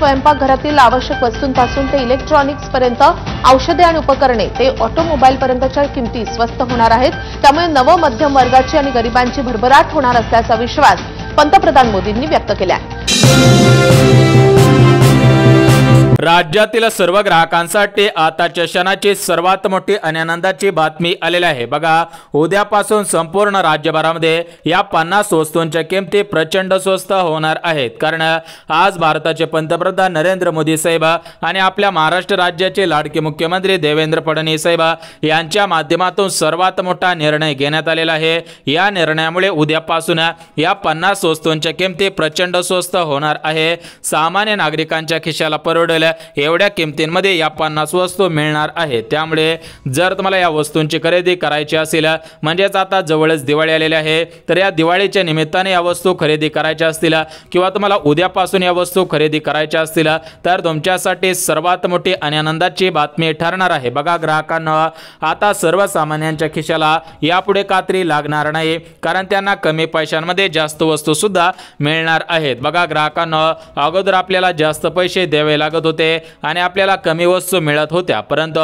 स्वयंपाकघरातील आवश्यक वस्तूंपासून ते इलेक्ट्रॉनिक्स पर्यंत औषधे आणि उपकरणे ते ऑटोमोबाईल पर्यंतच्या किमती स्वस्त होणार आहेत। त्यामुळे नव मध्यम वर्गाची आणि गरिबांची भरभराट होणार असल्याचा विश्वास पंतप्रधान मोदींनी व्यक्त केला आहे। राज्यातील सर्व ग्राहकांसाठी आताच्या क्षणाची सर्वात मोठी आणि आनंदाची बातमी आलेली आहे। बघा, उद्यापासून संपूर्ण राज्यभरामध्ये या 50 वस्तूंच्या किमती प्रचंड स्वस्त होणार आहेत। कारण आज भारताचे पंतप्रधान नरेंद्र मोदी साहेब आणि आपल्या महाराष्ट्र राज्याचे लाडके मुख्यमंत्री देवेंद्र फडणवीस साहेब यांच्या माध्यमातून सर्वात मोठा निर्णय घेण्यात आलेला आहे। या निर्णयामुळे उद्यापासून या 50 वस्तूंच्या किमती प्रचंड स्वस्त होणार आहे। सामान्य नागरिकांच्या खिशाला परवडेल एवढ्या किमतींमध्ये या 50 वस्तू मिळणार आहेत। त्यामुळे जर तुम्हाला या वस्तूंची खरेदी करायची असेल, म्हणजेच आता जवळच दिवाळी आलेली आहे, तर या दिवाळीच्या निमित्ताने या वस्तू खरेदी करायच्या असतील किंवा तुम्हाला उद्यापासून या वस्तू खरेदी करायच्या असतील तर तुमच्यासाठी सर्वात मोठी आणि आनंदाची बातमी ठरणार आहे। बघा ग्राहकांना, आता सर्वसामान्यांच्या खिशाला यापुढे कात्री लागणार नाही, कारण त्यांना कमी पैशांमध्ये जास्त वस्तू सुद्धा मिळणार आहेत। बघा ग्राहकांना, अगोदर आपल्याला जास्त पैसे द्यावे लागत होते आणि आपल्याला कमी वस्तू मिळत होत्या, परंतु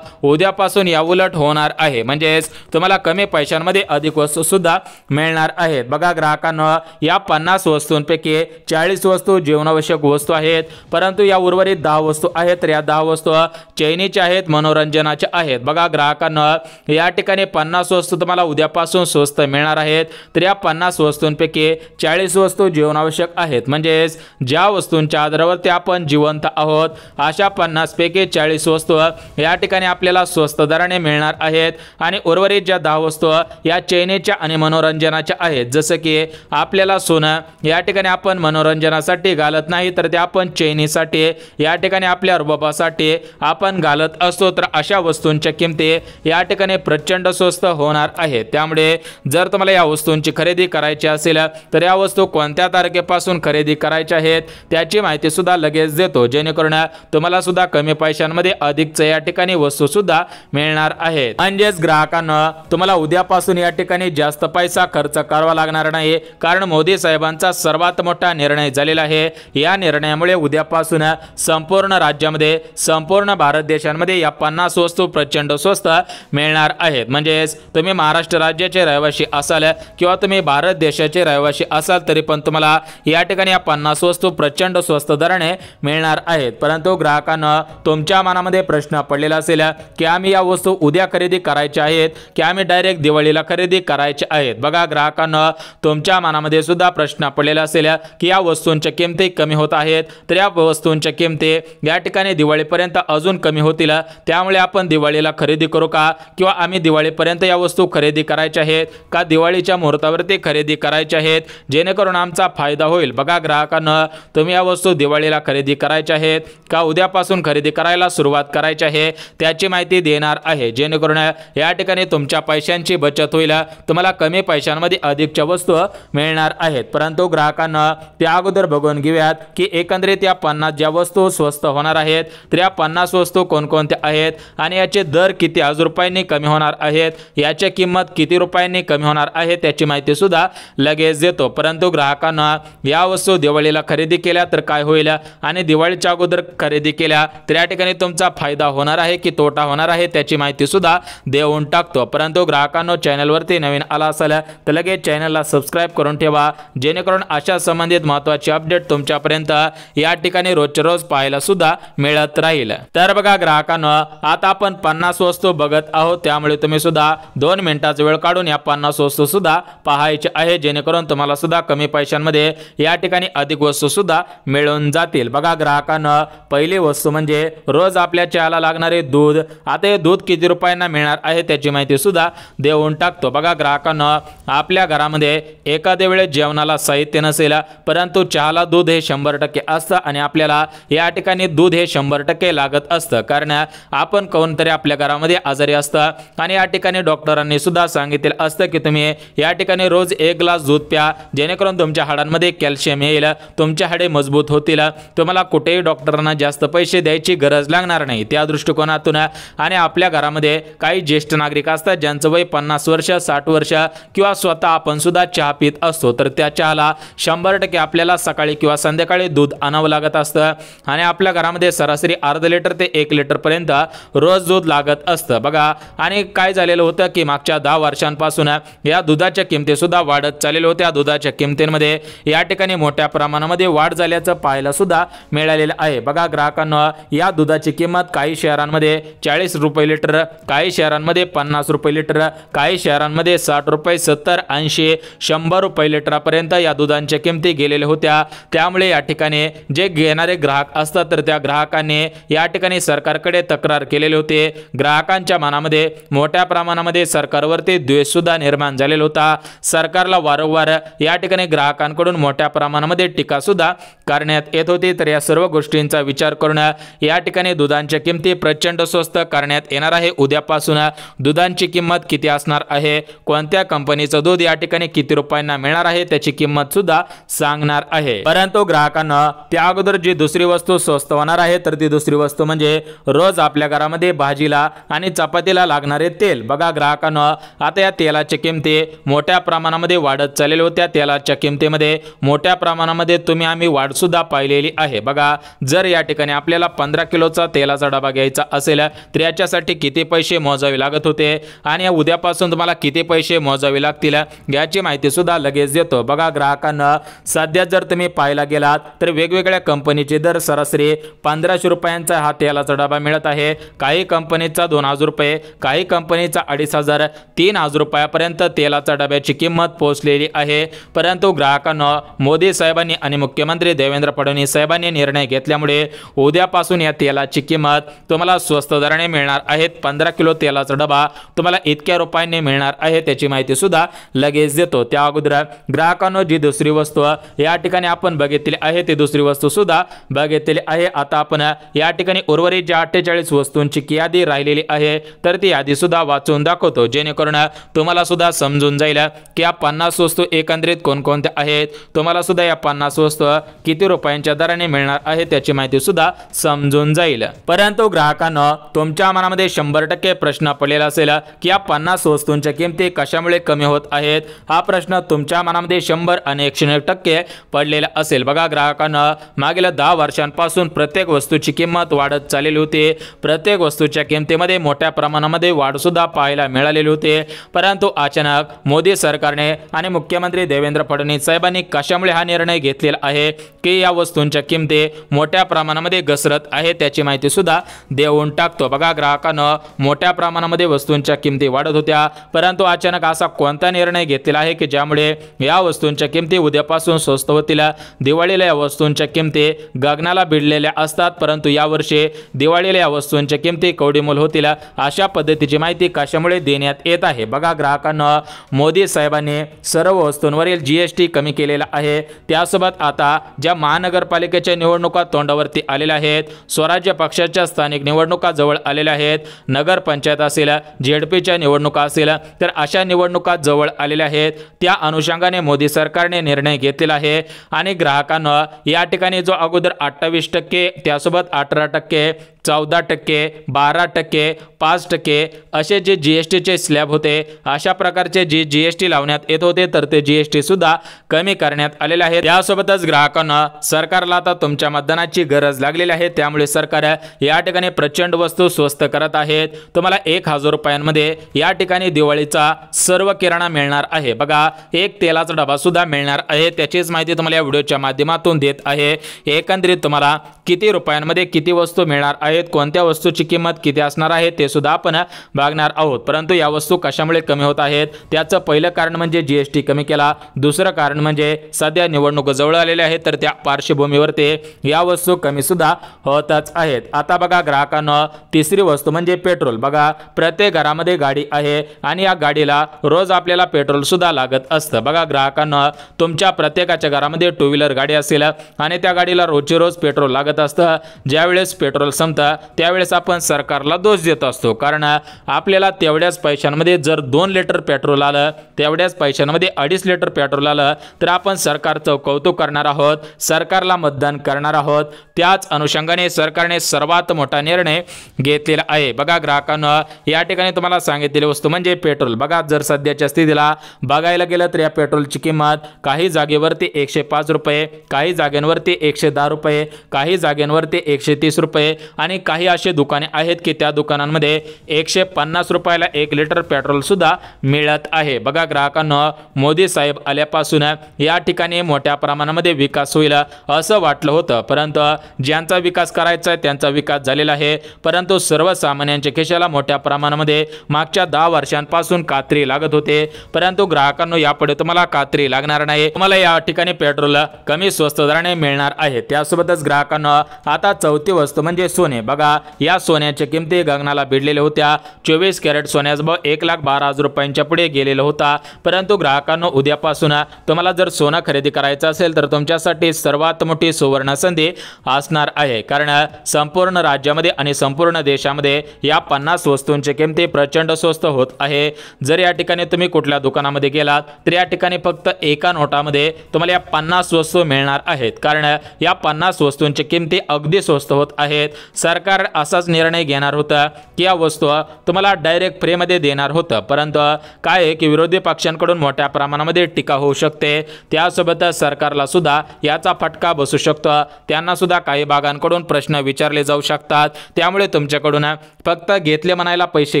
उद्यापासून या उलट होणार आहे, म्हणजेच तुम्हाला कमी पैशांमध्ये अधिक वस्तू सुद्धा मिळणार आहेत। बघा ग्राहकांना, या 50 वस्तूंपैकी 40 वस्तू जीवनावश्यक वस्तू आहेत, परंतु या उर्वरित 10 वस्तू आहेत, तर या 10 वस्तू चैनीच्या आहेत, मनोरंजनाच्या आहेत। बघा ग्राहकांना, या ठिकाणी 50 वस्तू तुम्हाला उद्यापासून स्वस्त मिळणार आहेत, तर या 50 वस्तूंपैकी 40 वस्तू जीवनावश्यक आहेत, म्हणजेच ज्या वस्तूंच्या आधारावरती आपण जिवंत आहोत अशा 50 पैकी 40 वस्तू या ठिकाणी आपल्याला स्वस्त दराने मिळणार आहेत। आणि उर्वरित ज्या 10 वस्तू या चैनीच्या आणि मनोरंजनाच्या आहेत, जसं की आपल्याला सोनं या ठिकाणी आपण मनोरंजनासाठी घालत नाही, तर ते आपण चैनीसाठी या ठिकाणी आपल्या रुबाबासाठी आपण घालत असतो, तर अशा वस्तूंच्या किमती या ठिकाणी प्रचंड स्वस्त होणार आहेत। त्यामुळे जर तुम्हाला या वस्तूंची खरेदी करायची असेल तर या वस्तू कोणत्या तारखेपासून खरेदी करायच्या आहेत त्याची माहिती सुद्धा लगेच देतो, जेणेकरून तुम्हाला सुद्धा कमी पैशांमध्ये अधिकच्या या ठिकाणी वस्तू सुद्धा मिळणार आहेत। म्हणजेच ग्राहकांना, तुम्हाला उद्यापासून या ठिकाणी जास्त पैसा खर्च करावा लागणार नाही, कारण मोदी साहेबांचा सर्वात मोठा निर्णय झालेला आहे। या निर्णयामुळे उद्यापासून संपूर्ण राज्यामध्ये, संपूर्ण भारत देशांमध्ये या 50 वस्तू प्रचंड स्वस्त मिळणार आहेत। म्हणजेच तुम्ही महाराष्ट्र राज्याचे रहिवासी असाल किंवा तुम्ही भारत देशाचे रहिवासी असाल, तरी पण तुम्हाला या ठिकाणी या 50 वस्तू प्रचंड स्वस्त दराने मिळणार आहेत। परंतु ग्राहकांना, तुमच्या मनामध्ये प्रश्न पडलेला असेल की आम्ही या वस्तू उद्या खरेदी करायच्या आहेत की आम्ही डायरेक्ट दिवाळीला खरेदी करायच्या आहेत। बघा ग्राहकांना, तुमच्या मनामध्ये सुद्धा प्रश्न पडलेला असेल की या वस्तूंच्या किमती कमी होत आहेत, तर या वस्तूंच्या किमती या ठिकाणी दिवाळीपर्यंत अजून कमी होतील, त्यामुळे आपण दिवाळीला खरेदी करू का, किंवा आम्ही दिवाळीपर्यंत या वस्तू खरेदी करायच्या आहेत का दिवाळीच्या मुहूर्तावरती खरेदी करायच्या आहेत, जेणेकरून आमचा फायदा होईल। बघा ग्राहकांना, तुम्ही या वस्तू दिवाळीला खरेदी करायच्या आहेत का उद्यापासून खरेदी करायला सुरुवात करायची आहे त्याची माहिती देणार आहे, जेणेकरून या ठिकाणी तुमच्या पैशांची बचत होईल, तुम्हाला कमी पैशांमध्ये अधिकच्या वस्तू मिळणार आहेत। परंतु ग्राहकांना, त्या अगोदर बघून घेऊयात की एकंदरीत या 50 ज्या वस्तू स्वस्त होणार आहेत, तर या 50 वस्तू कोणकोणत्या आहेत आणि याचे दर किती रुपयांनी कमी होणार आहेत, याची किंमत किती रुपयांनी कमी होणार आहे त्याची माहिती सुद्धा लगेच देतो। परंतु ग्राहकांना, या वस्तू दिवाळीला खरेदी केल्या तर काय होईल आणि दिवाळीच्या अगोदर खरेदी केल्या तर या ठिकाणी तुमचा फायदा होणार आहे की तोटा होणार आहे त्याची माहिती सुद्धा देऊन टाकतो। परंतु ग्राहकांनो, चॅनलवरती नवीन आला असाल तर लगेच चॅनलला सबस्क्राइब करून ठेवा, जेणेकरून अशा संबंधित महत्त्वाची अपडेट तुमच्यापर्यंत या ठिकाणी रोजच्या रोज पाहायला सुद्धा मिळत राहील। तर बघा ग्राहकांनो, आता आपण 50 वस्तू बघत आहोत, त्यामुळे तुम्ही सुद्धा 2 मिनिटाचा वेळ काढून या 50 वस्तू सुद्धा पाहायचे आहे, जेणेकरून तुम्हाला सुद्धा कमी पैशांमध्ये या ठिकाणी अधिक वस्तू सुद्धा मिळून जातील। बघा ग्राहकांना, पहिली वस्तू म्हणजे रोज आपल्या चहाला लागणारे दूध। आता हे दूध किती रुपयांना मिळणार आहे त्याची माहिती सुद्धा देऊन टाकतो। बघा ग्राहकांना, आपल्या घरामध्ये एखाद्या वेळेस जेवणाला साहित्य नसेल, परंतु चहाला दूध हे 100% असतं आणि आपल्याला या ठिकाणी दूध हे 100% लागत असतं, कारण आपण कोणतरी आपल्या घरामध्ये आजारी असतं आणि या ठिकाणी डॉक्टरांनी सुद्धा सांगितले असतं की तुम्ही या ठिकाणी रोज 1 ग्लास दूध प्या, जेणेकरून तुमच्या हाडांमध्ये कॅल्शियम येईल, तुमच्या हाडे मजबूत होतील, तुम्हाला कुठेही डॉक्टरांना जास्त जास्त पैसे द्यायची गरज लागणार नाही त्या दृष्टिकोनातून आणि आपल्या घरामध्ये काही ज्येष्ठ नागरिक असतात ज्यांचं वय 50 वर्ष 60 वर्ष किंवा स्वतः आपण सुद्धा चहा पीत असतो तर त्या चहाला 100% आपल्याला सकाळी किंवा संध्याकाळी दूध आणावं लागत असतं आणि आपल्या घरामध्ये सरासरी अर्धा लिटर ते 1 लिटर पर्यंत रोज दूध लागत असतं बघा। आणि काय झालेलं होतं की मागच्या 10 वर्षांपासून या दुधाच्या किमती सुद्धा वाढत चाललेल्या होत्या। दुधाच्या किमतींमध्ये या ठिकाणी मोठ्या प्रमाणामध्ये वाढ झाल्याचं पाहायला सुद्धा मिळालेलं आहे बघा। ग्राहकांना या दुधाची किंमत काही शहरांमध्ये 40 रुपये लिटर, काही शहरांमध्ये 50 रुपये लिटर, काही शहरांमध्ये 60 रुपये 70 80 100 रुपये लिटरपर्यंत या दुधांच्या किमती गेलेल्या होत्या। त्यामुळे या ठिकाणी जे घेणारे ग्राहक असतात तर त्या ग्राहकांनी या ठिकाणी सरकारकडे तक्रार केलेली होती। ग्राहकांच्या मनामध्ये मोठ्या प्रमाणामध्ये सरकारवरती द्वेष सुद्धा निर्माण झालेला होता। सरकारला वारंवार या ठिकाणी ग्राहकांकडून मोठ्या प्रमाणामध्ये टीका सुद्धा करण्यात येत होती। तर या सर्व गोष्टींचा विचार करून या ठिकाणी दुधांच्या किमती प्रचंड स्वस्त करण्यात येणार आहे। उद्यापासून दुधांची किंमत किती असणार आहे, कोणत्या कंपनीचं दूध या ठिकाणी किती रुपयांना मिळणार आहे त्याची किंमत सुद्धा सांगणार आहे। परंतु ग्राहकांना त्या अगोदर जी दुसरी वस्तू स्वस्त होणार आहे तर ती दुसरी वस्तू म्हणजे रोज आपल्या घरामध्ये भाजीला आणि चपातीला लागणारे तेल बघा। ग्राहकांना आता या तेलाच्या किमती मोठ्या प्रमाणामध्ये वाढत चाललेल्या होत्या। तेलाच्या किमतीमध्ये मोठ्या प्रमाणामध्ये आम्ही वाढ सुद्धा पाहिलेली आहे बघा। जर या ठिकाणी आपल्याला 15 किलोचा तेलाचा डबा घ्यायचा असेल तर याच्यासाठी किती पैसे मोजावे लागत होते आणि उद्यापासून तुम्हाला किती पैसे मोजावे लागतील याची माहिती सुद्धा लगेच देतो बघा। ग्राहकांना सध्या जर तुम्ही पाहायला गेलात तर वेगवेगळ्या कंपनीचे दर सरासरी 1500 रुपयांचा हा तेलाचा डबा मिळत आहे। काही कंपनीचा 2000 रुपये, काही कंपनीचा 2500 3000 रुपयापर्यंत तेलाचा डब्याची किंमत पोहोचलेली आहे। परंतु ग्राहकांना मोदी साहेबांनी आणि मुख्यमंत्री देवेंद्र फडणवीस साहेबांनी निर्णय घेतल्यामुळे उद्यापासून या तेलाची किंमत तुम्हाला स्वस्त दराने मिळणार आहे। 15 किलो तेलाचा डबा तुम्हाला इतक्या रुपयांनी मिळणार आहे त्याची माहिती सुद्धा लगेच देतो। त्या अगोदर ग्राहकांना जी दुसरी वस्तू या ठिकाणी आपण बघितली आहे ती दुसरी वस्तू सुद्धा बघितली आहे। आता आपण या ठिकाणी उर्वरित ज्या 48 वस्तूंची यादी राहिलेली आहे तर ती यादी सुद्धा वाचून दाखवतो जेणेकरून तुम्हाला सुद्धा समजून जाईल की या 50 वस्तू एकंदरीत कोणकोणत्या आहेत, तुम्हाला सुद्धा या 50 वस्तू किती रुपयांच्या दराने मिळणार आहे त्याची माहिती सुद्धा समजून जाईल। परंतु ग्राहकांना तुमच्या मनामध्ये 100% प्रश्न पडलेला असेल की या 50 वस्तूंच्या किमती कशामुळे कमी होत आहेत। हा प्रश्न तुमच्या मनामध्ये 100 आणि 101% पडलेला असेल बघा। ग्राहकांना मागील 10 वर्षांपासून प्रत्येक वस्तूची किंमत वाढत चाललेली होती। प्रत्येक वस्तूच्या किमतीमध्ये मोठ्या प्रमाणामध्ये वाढ सुद्धा पाहायला मिळालेली होती। परंतु अचानक मोदी सरकारने आणि मुख्यमंत्री देवेंद्र फडणवीस साहेबांनी कशामुळे हा निर्णय घेतलेला आहे की या वस्तूंच्या किमती मोठ्या प्रमाणामध्ये घसरत आहे त्याची माहिती सुद्धा देऊन टाकतो बघा। ग्राहकांना मोठ्या प्रमाणामध्ये वस्तूंच्या किमती वाढत होत्या परंतु अचानक असा कोणता निर्णय घेतलेला आहे की ज्यामुळे या वस्तूंच्या किमती उद्यापासून स्वस्त होतील। दिवाळीला या वस्तूंच्या किमती गगनाला भिडलेल्या असतात परंतु यावर्षी दिवाळीला या वस्तूंच्या किमती कवडीमोल होतील अशा पद्धतीची माहिती कशामुळे देण्यात येत आहे बघा। ग्राहकांना मोदी साहेबांनी सर्व वस्तूंवरील GST कमी केलेला आहे। त्यासोबत आता ज्या महानगरपालिकेच्या निवडणुका तोंडावरती आलेल्या आहेत, स्वराज्य पक्षाच्या स्थानिक निवडणुका जवळ आलेल्या आहेत, नगरपंचायत असेल, ZP निवडणुका असेल तर अशा निवडणुका जवळ आलेल्या आहेत। त्या अनुषंगाने मोदी सरकारने निर्णय घेतलेला आहे आणि ग्राहकांना या ठिकाणी जो अगोदर 28% त्यासोबत 18%, 14%, 12%, 5% असे जे GSTचे स्लॅब होते अशा प्रकारचे जे GST लावण्यात येत होते तर ते GST सुद्धा कमी करण्यात आलेले आहे। यासोबतच ग्राहकांना सरकारला आता तुमच्या मतदानाची गरज लागलेली आहे त्यामुळे सरकार या ठिकाणी प्रचंड वस्तू स्वस्त करत आहेत। तुम्हाला 1000 रुपयांमध्ये या ठिकाणी दिवाळीचा सर्व किराणा मिळणार आहे बघा। एक तेलाचा डबा सुद्धा मिळणार आहे त्याचीच माहिती तुम्हाला या व्हिडिओच्या माध्यमातून देत आहे। एकंदरीत तुम्हाला किती रुपयांमध्ये किती वस्तू मिळणार आहेत, कोणत्या वस्तूची किंमत किती असणार आहे ते सुद्धा आपण बघणार आहोत। परंतु या वस्तू कशामुळे कमी होत आहेत त्याचं पहिलं कारण म्हणजे GST कमी केला, दुसरं कारण म्हणजे सध्या निवडणूक जवळ आलेल्या आहेत तर त्या पार्श्वभूमीवरती या वस्तू कमी सुद्धा होतच आहेत। आता बघा ग्राहकांना तिसरी वस्तू म्हणजे पेट्रोल बघा। प्रत्येक घरामध्ये गाडी आहे आणि या गाडीला रोज आपल्याला पेट्रोल सुद्धा लागत असतं बघा। ग्राहकांना तुमच्या प्रत्येकाच्या घरामध्ये 2 व्हीलर गाडी असेल आणि त्या गाडीला रोजचे रोज पेट्रोल लागत असतं। ज्यावेळेस पेट्रोल संपतं होतं त्यावेळेस आपण सरकारला दोष देत असतो, कारण आपल्याला तेवढ्याच पैशांमध्ये जर 2 लिटर पेट्रोल आलं, तेवढ्याच पैशांमध्ये 2.5 लिटर पेट्रोल आलं तर आपण सरकारचं कौतुक करणार आहोत, सरकारला मतदान करणार आहोत। त्याच अनुषंगाने सरकारने सर्वात मोठा निर्णय घेतलेला आहे। बघा ग्राहकांनो, या ठिकाणी तुम्हाला सांगितलेली वस्तू म्हणजे पेट्रोल। बघा जर सध्याच्या स्थितीला बघायला गेलं तर या पेट्रोलची किंमत काही जागेवरती 105 रुपये, काही जागेवरती 110 रुपये, काही जागेवरती 130 रुपये आणि काही असे दुकाने आहेत की त्या दुकानांमध्ये 150 रुपयाला 1 लिटर पेट्रोल सुद्धा मिळत आहे। बघा ग्राहकांनो, मोदी साहेब आल्यापासून या ठिकाणी मोठ्या प्रमाणामध्ये विकास होईल असं वाटलं होतं, परंतु ज्यांचा विकास करायचा आहे त्यांचा विकास झालेला आहे, परंतु सर्वसामान्यांच्या खिशाला मोठ्या प्रमाणामध्ये मागच्या 10 वर्षांपासून कात्री लागत होते, परंतु ग्राहकांनो यापुढे तुम्हाला कात्री लागणार नाही। तुम्हाला या ठिकाणी पेट्रोल कमी स्वस्त दराने मिळणार आहे। त्यासोबतच ग्राहकांनो, आता चौथी वस्तू म्हणजे सोने। बघा या सोन्याच्या किमती गगनाला भिडलेल्या होत्या। 24 कॅरेट सोन्याचा भाव 1,12,000 रुपयांच्या पुढे गेलेला होता, परंतु ग्राहकांनो उद्यापासून तुम्हाला जर सोनं खरेदी करायचं असेल तर तुमच्यासाठी सर्वात मोठी सुवर्ण संधी असणार आहे, कारण संपूर्ण राज्यामध्ये आणि संपूर्ण देशामध्ये या 50 वस्तूंच्या किमती प्रचंड स्वस्त होत आहे। जर या ठिकाणी तुम्ही कुठल्या दुकानामध्ये गेलात तर या ठिकाणी फक्त एका नोटामध्ये तुम्हाला या 50 वस्तू मिळणार आहेत, कारण या 50 वस्तूंच्या किमती अगदी स्वस्त होत आहेत। सरकार असाच निर्णय घेणार होता की या वस्तू तुम्हाला डायरेक्ट फ्रीमध्ये देणार होतं, परंतु काय आहे की विरोधी पक्षांकडून मोठ्या प्रमाणामध्ये टीका होऊ शकते, त्यासोबतच सरकारला सुद्धा याचा फटका बसू शकतो, त्यांना सुद्धा काही भागांकडून प्रश्न विचारले जाऊ शकतात। त्यामुळे तुमच्याकडून फक्त घेतले म्हणायला पैसे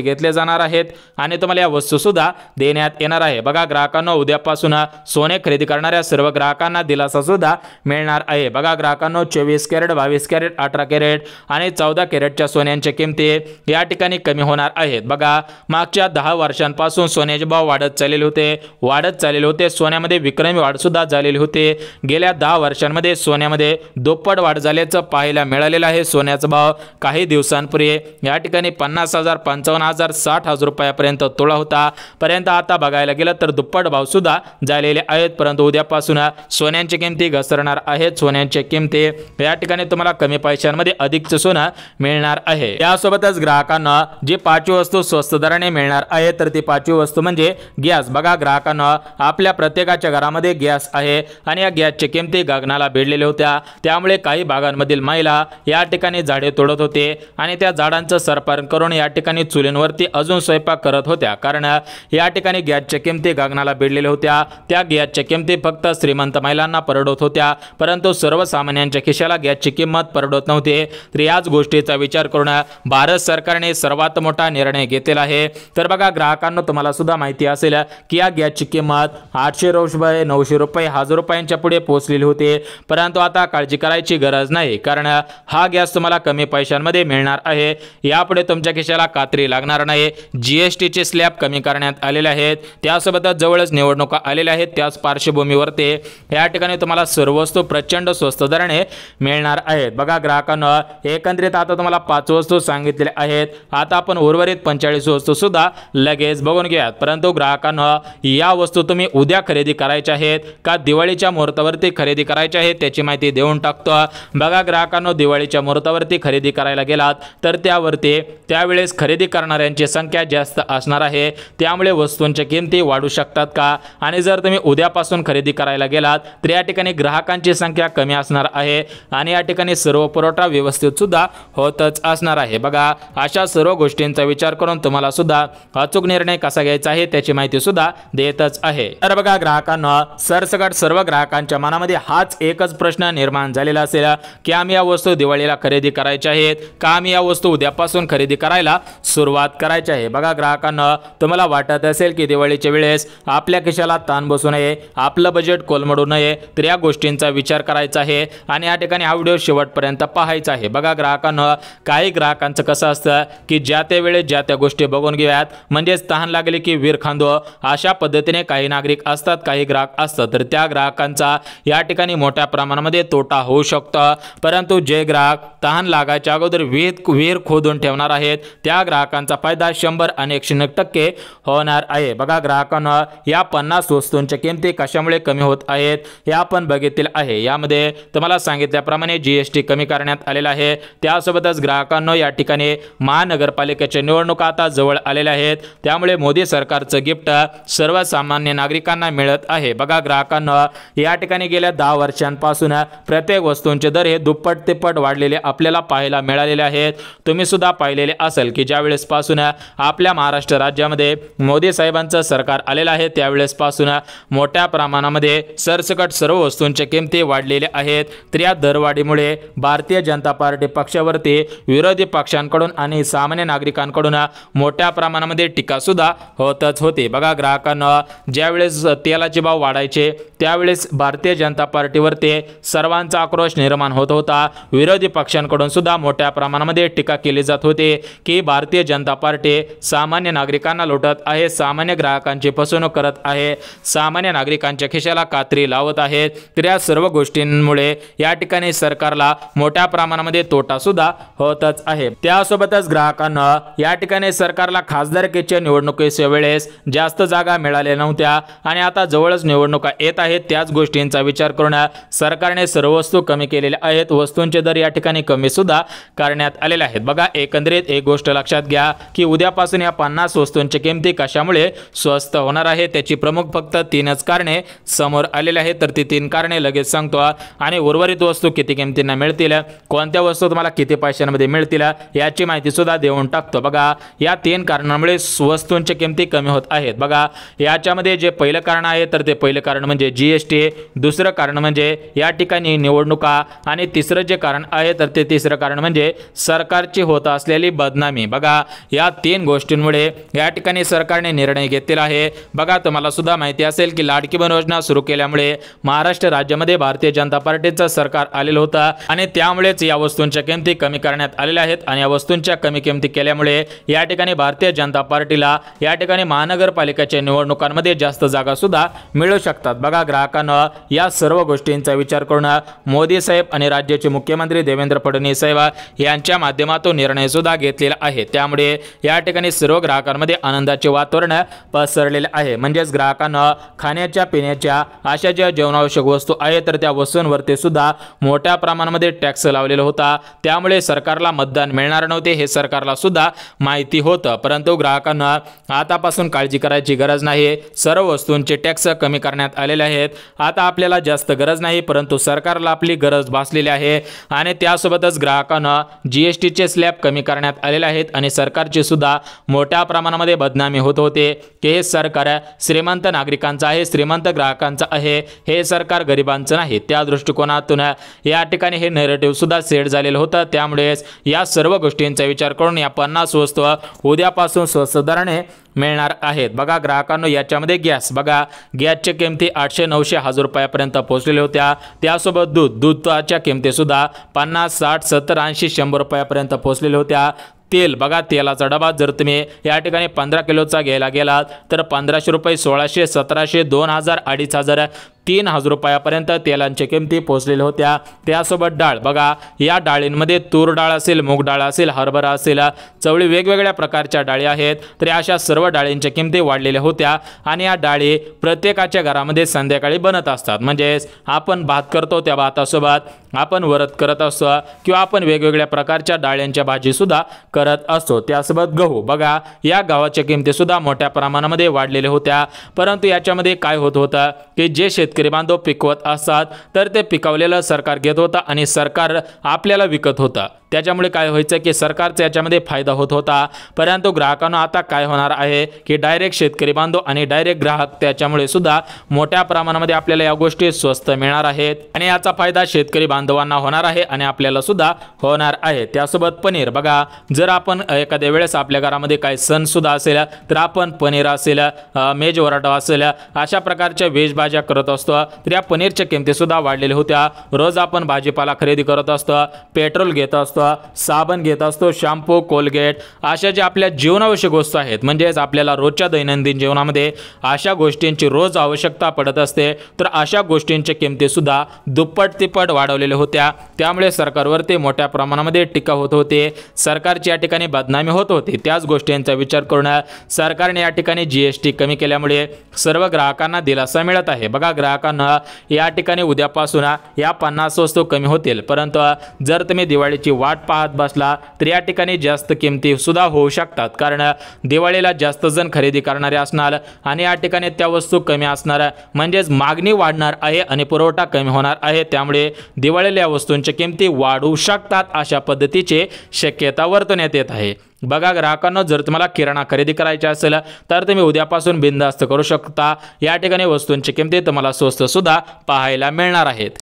घेतले जाणार आहेत आणि तुम्हाला या वस्तू सुद्धा देण्यात येणार आहे। बघा ग्राहकांनो, उद्यापासून सोने खरेदी करणाऱ्या सर्व ग्राहकांना दिलासा सुद्धा मिळणार आहे। बघा ग्राहकांनो, 24 कॅरेट, 22 कॅरेट, 18 कॅरेट आणि 14 कॅरेटच्या सोन्यांच्या किमती या ठिकाणी कमी होणार आहेत। बघा मागच्या 10 वर्षांपासून सोन्याचे भाव वाढत चाललेले होते, सोन्यामध्ये विक्रमी वाढ सुद्धा झालेली होती। गेल्या 10 वर्षांमध्ये सोन्यामध्ये दुप्पट वाढ झाल्याचं पाहायला मिळालेलं आहे। सोन्याचा भाव काही दिवसांपूर्वी या ठिकाणी 50,000, 55,000, 60,000 रुपयापर्यंत तोळा होता, परंतु आता बघायला गेलं तर दुप्पट भाव सुद्धा झालेले आहेत, परंतु उद्यापासून सोन्यांची किमती घसरणार आहेत। सोन्यांची किमती या ठिकाणी तुम्हाला कमी पैशांमध्ये अधिकचं सोनं मिळणार आहे। त्यासोबतच ग्राहकांना जी 5वी वस्तू स्वस्त दराने मिळणार आहे तर ती 5वी वस्तू म्हणजे गॅस। बघा ग्राहकांना, आपल्या प्रत्येकाच्या घरामध्ये गॅस आहे आणि या गॅसच्या किमती गगनाला भिडलेल्या होत्या, त्यामुळे काही भागांमधील महिला या ठिकाणी झाडे तोडत होते आणि त्या झाडांचं सरपण करून या ठिकाणी चुलींवरती अजून स्वयंपाक करत होत्या, कारण या ठिकाणी गॅसच्या किमती गगनाला भिडलेल्या होत्या। त्या गॅसच्या किमती फक्त श्रीमंत महिलांना परवडत होत्या, परंतु सर्वसामान्यांच्या खिशाला गॅसची किंमत परवडत नव्हती। तर याच गोष्टीचा विचार करून भारत सरकारने सर्वात मोठा निर्णय घेतलेला आहे। तर बघा ग्राहकांनो, तुम्हाला सुद्धा माहिती असेल की या गॅसची किंमत 800 रुपये, 900 रुपये, 1000 रुपयांच्या पुढे पोहोचलेली होती, परंतु आता काळजी करायची गरज नाही, कारण हा गॅस तुम्हाला कमी पैशांमध्ये मिळणार आहे। यापुढे तुमच्या खिशाला कात्री लागणार नाही। जीएसटीचे स्लॅब कमी करण्यात आलेले आहेत, त्यासोबतच जवळच निवडणुका आलेल्या आहेत, त्याच पार्श्वभूमीवरती या ठिकाणी तुम्हाला सर्व वस्तू प्रचंड स्वस्त दराने मिळणार आहेत। बघा ग्राहकांनो, एकंदरीत आता तुम्हाला 5 वस्तू सांगितलेल्या आहेत, आता आपण उर्वरित 45 वस्तू सुद्धा लगेच बघून घ्यात। परंतु ग्राहकांनो, या वस्तू तुम्ही उद्या खरेदी करायच्या आहेत का दिवाळीच्या मुहूर्तावरती खरेदी करायच्या आहेत त्याची माहिती देऊन टाकतो। बघा ग्राहकांनो, दिवाळीच्या मुहूर्तावरती खरेदी करायला गेलात तर त्यावेळेस खरेदी करणाऱ्यांची संख्या जास्त असणार आहे, त्यामुळे वस्तूंच्या किमती वाढू शकतात का, आणि जर तुम्ही उद्यापासून खरेदी करायला गेलात तर या ठिकाणी ग्राहकांची संख्या कमी असणार आहे आणि या ठिकाणी सर्व पुरवठा व्यवस्थित सुद्धा होतच असणार आहे। बघा अशा सर्व गोष्टींचा विचार करून तुम्हाला सुद्धा अचूक निर्णय कसा घ्यायचा आहे त्याची माहिती सुद्धा देतच आहे। तर बघा ग्राहकांना, सरसकट सर्व ग्राहकांच्या मनामध्ये हाच एकच प्रश्न निर्माण झालेला असेल की आम्ही या वस्तू दिवाळीला खरेदी करायच्या आहेत का आम्ही या वस्तू उद्यापासून खरेदी करायला सुरुवात करायची आहे। बघा ग्राहकांना, तुम्हाला वाटत असेल की दिवाळीच्या वेळेस आपल्या खिशाला ताण बसू नये, आपलं बजेट कोलमडू नये, तर या गोष्टींचा विचार करायचा आहे आणि या ठिकाणी हा व्हिडिओ शेवटपर्यंत पाहायचा आहे। बघा ग्राहकांना, काही ग्राहकांचं कसं असतं की ज्या त्या वेळेस ज्या त्या गोष्टी बघून घेऊयात, म्हणजेच तहान लागली की वीर खांदो, अशा पद्धतीने काही नागरिक असतात, काही ग्राहक असतात, तर त्या ग्राहकांचा या ठिकाणी मोठ्या प्रमाणामध्ये तोटा होऊ शकतो। परंतु जे ग्राहक तहान लागायच्या अगोदर विहीर खोदून ठेवणार आहेत त्या ग्राहकांचा फायदा 100 आणि 101% होणार आहे। बघा ग्राहकांना, या 50 वस्तूंच्या किमती कशामुळे कमी होत आहेत हे आपण बघितले आहे। यामध्ये तुम्हाला सांगितल्याप्रमाणे जीएसटी कमी करण्यात आलेला आहे, त्या त्यासोबतच ग्राहकांनो या ठिकाणी महानगरपालिकेच्या निवडणुका आता जवळ आलेल्या आहेत, त्यामुळे मोदी सरकारचं गिफ्ट सर्वसामान्य नागरिकांना मिळत आहे। बघा ग्राहकांनो, या ठिकाणी गेल्या 10 वर्षांपासून प्रत्येक वस्तूंचे दर हे दुप्पट तिप्पट वाढलेले आपल्याला पाहायला मिळालेले आहेत। तुम्ही सुद्धा पाहिलेले असेल की ज्यावेळेस पासून आपल्या महाराष्ट्र राज्यामध्ये मोदी साहेबांचं सरकार आलेलं आहे त्यावेळेस पासून मोठ्या प्रमाणामध्ये सरसकट सर्व वस्तूंच्या किमती वाढलेल्या आहेत। तर या दरवाढीमुळे भारतीय जनता पार्टी पक्षावरती विरोधी पक्षांकडून आणि सामान्य नागरिकांकडून मोठ्या प्रमाणामध्ये टीका सुद्धा होतच होती। बघा ग्राहकांना, ज्यावेळेस तेलाचे भाव वाढायचे त्यावेळेस भारतीय जनता पार्टीवरती सर्वांचा आक्रोश निर्माण होत होता। विरोधी पक्षांकडून सुद्धा मोठ्या प्रमाणामध्ये टीका केली जात होती की भारतीय जनता पार्टी सामान्य नागरिकांना लुटत आहे, सामान्य ग्राहकांची फसवणूक करत आहे, सामान्य नागरिकांच्या खिशाला कात्री लावत आहे। तर या सर्व गोष्टींमुळे या ठिकाणी सरकारला मोठ्या प्रमाणामध्ये तोटा सुद्धा होतच आहे। त्यासोबतच ग्राहकांना या ठिकाणी सरकारला खासदारकीच्या निवडणुकीच्या वेळेस जास्त जागा मिळाल्या नव्हत्या आणि आता जवळच निवडणुका येत आहेत, त्याच गोष्टींचा विचार करून सरकारने सर्व वस्तू कमी केलेल्या आहेत। वस्तूंचे दर या ठिकाणी कमी सुद्धा करण्यात आलेले आहेत। बघा एकंदरीत एक गोष्ट लक्षात घ्या की उद्यापासून या 50 वस्तूंच्या किमती कशामुळे स्वस्त होणार आहे त्याची प्रमुख फक्त 3च कारणे समोर आलेले आहेत। तर ती 3 कारणे लगेच सांगतो आणि उर्वरित वस्तू किती किमतींना मिळतील, कोणत्या वस्तू तुम्हाला किती पैशांमध्ये मिळतील याची माहिती सुद्धा देऊन टाकतो। बघा या 3 कारणांमुळे वस्तूंच्या किमती कमी होत आहेत। बघा याच्यामध्ये जे पहिलं कारण आहे तर ते पहिलं कारण म्हणजे जीएसटी, दुसरं कारण म्हणजे या ठिकाणी निवडणुका आणि तिसरं जे कारण आहे तर ते तिसरं कारण म्हणजे सरकारची होत असलेली बदनामी। बघा या 3 गोष्टींमुळे या ठिकाणी सरकारने निर्णय घेतलेला आहे। बघा तुम्हाला सुद्धा माहिती असेल की लाडकी बहीण योजना सुरू केल्यामुळे महाराष्ट्र राज्यामध्ये भारतीय जनता पार्टीचं सरकार आलेलं होतं आणि त्यामुळेच या वस्तूंच्या किमती कमी करण्यात आलेल्या आहेत आणि या वस्तूंच्या कमी किमती केल्यामुळे या ठिकाणी भारतीय जनता पार्टीला या ठिकाणी महानगरपालिकेच्या निवडणुकांमध्ये जास्त जागा सुद्धा मिळू शकतात। बघा ग्राहकांना, या सर्व गोष्टींचा विचार करून मोदी साहेब आणि राज्याचे मुख्यमंत्री देवेंद्र फडणवीस साहेब यांच्या माध्यमातून निर्णय सुद्धा घेतलेला आहे। त्यामुळे या ठिकाणी सर्व ग्राहकांमध्ये आनंदाचे वातावरण पसरलेले आहे। म्हणजेच ग्राहकांना खाण्याच्या पिण्याच्या अशा ज्या जीवनावश्यक वस्तू आहेत तर त्या वस्तूंवरती सुद्धा मोठ्या प्रमाणामध्ये टॅक्स लावलेला होता, त्यामुळे सरकारला मतदान मिळणार नव्हते हे सरकारला सुद्धा माहिती होतं। परंतु ग्राहकांना आतापासून काळजी करायची गरज नाही, सर्व वस्तूंचे टॅक्स कमी करण्यात आलेले आहेत। आता आपल्याला जास्त गरज नाही परंतु सरकारला आपली गरज भासलेली आहे आणि त्यासोबतच ग्राहकांना जीएसटीचे स्लॅब कमी करण्यात आलेले आहेत आणि सरकारची सुद्धा मोठ्या प्रमाणामध्ये बदनामी होत होते की हे सरकार श्रीमंत नागरिकांचं आहे, श्रीमंत ग्राहकांचं आहे, हे सरकार गरिबांचं नाही। त्या दृष्टिकोनातून या ठिकाणी हे नॅरेटिव्ह सुद्धा सेट झालेलं होतं। त्यामुळेच या सर्व गोष्टींचा विचार करून या 50 वस्तू उद्यापासून स्वस्त दराने मिळणार आहेत। बघा ग्राहकांनो, याच्यामध्ये गॅस, बघा गॅसच्या किमती 800, 900, 1000 रुपयापर्यंत पोहोचलेल्या होत्या। त्यासोबत दुधाच्या किमती सुद्धा 50, 60, 70, 80, 100 रुपयापर्यंत पोहोचलेल्या होत्या। तेल, बघा तेलाचा डबा जर तुम्ही या ठिकाणी 15 किलोचा घ्यायला गेलात तर 1500 रुपये, 1600, 1700, 2000, 2500, 3000 रुपयापर्यंत तेलांच्या किमती पोहोचलेल्या होत्या। त्यासोबत डाळ, बघा या डाळींमध्ये तूर डाळ असेल, मूग डाळ असेल, हरभरा असेल, चवळी, वेगवेगळ्या प्रकारच्या डाळी आहेत तर अशा सर्व डाळींच्या किमती वाढलेल्या होत्या आणि या डाळी प्रत्येकाच्या घरामध्ये संध्याकाळी बनत असतात। म्हणजे आपण भात करतो त्या भातासोबत आपण वरद करत असतो किंवा आपण वेगवेगळ्या प्रकारच्या डाळ्यांच्या भाजी सुद्धा करत असतो। त्यासोबत गहू, बघा या गव्हाच्या किमती सुद्धा मोठ्या प्रमाणामध्ये वाढलेल्या होत्या। परंतु याच्यामध्ये काय होत होतं की जे शेतकरी बांधव पिकवत असतात तर ते पिकवलेलं सरकार घेत होतं आणि सरकार आपल्याला विकत होतं। त्याच्यामुळे काय व्हायचं की सरकारचा याच्यामध्ये फायदा होत होता। परंतु ग्राहकांना आता काय होणार आहे की डायरेक्ट शेतकरी बांधव आणि डायरेक्ट ग्राहक त्याच्यामुळे सुद्धा मोठ्या प्रमाणामध्ये आपल्याला या गोष्टी स्वस्त मिळणार आहेत आणि याचा फायदा शेतकरी बांधवांना होणार आहे आणि आपल्याला सुद्धा होणार आहे। त्यासोबत पनीर, बघा जर आपण एखाद्या वेळेस आपल्या घरामध्ये काही सण सुद्धा असेल तर आपण पनीर असेल, मेज वराटा असेल, अशा प्रकारच्या व्हेज भाज्या करत असतो तर या पनीरच्या किमती सुद्धा वाढलेल्या होत्या। रोज आपण भाजीपाला खरेदी करत असतो, पेट्रोल घेत असतो, साबण घेत असतो, शॅम्पू, कोलगेट, अशा ज्या आपल्या जीवनावश्यक वस्तू आहेत म्हणजेच आपल्याला रोजच्या दैनंदिन जीवनामध्ये अशा गोष्टींची रोज आवश्यकता पडत असते तर अशा गोष्टींच्या किमती सुद्धा दुप्पट तिप्पट वाढवलेल्या होत्या। त्यामुळे सरकारवरती मोठ्या प्रमाणामध्ये टीका होत होते। सरकारची या ठिकाणी बदनामी होत होती त्याच गोष्टींचा विचार करून सरकारने या ठिकाणी जीएसटी कमी केल्यामुळे सर्व ग्राहकांना दिलासा मिळत आहे। बघा, ग्राहकांना या ठिकाणी उद्यापासून या 50 वस्तू कमी होतील, परंतु जर तुम्ही दिवाळीची वाट पाहत बसला तर या ठिकाणी जास्त किमती सुद्धा होऊ शकतात, कारण दिवाळीला जास्त जण खरेदी करणारे असणार आणि या ठिकाणी त्या वस्तू कमी असणार, म्हणजेच मागणी वाढणार आहे आणि पुरवठा कमी होणार आहे, त्यामुळे दिवाळीला या वस्तूंच्या किमती वाढू शकतात अशा पद्धतीची शक्यता वर्तवण्यात येत आहे। बघा ग्राहकांना, जर तुम्हाला किराणा खरेदी करायचा असेल तर तुम्ही उद्यापासून बिनधास्त करू शकता। या ठिकाणी वस्तूंची किमती तुम्हाला स्वस्त सुद्धा पाहायला मिळणार आहेत।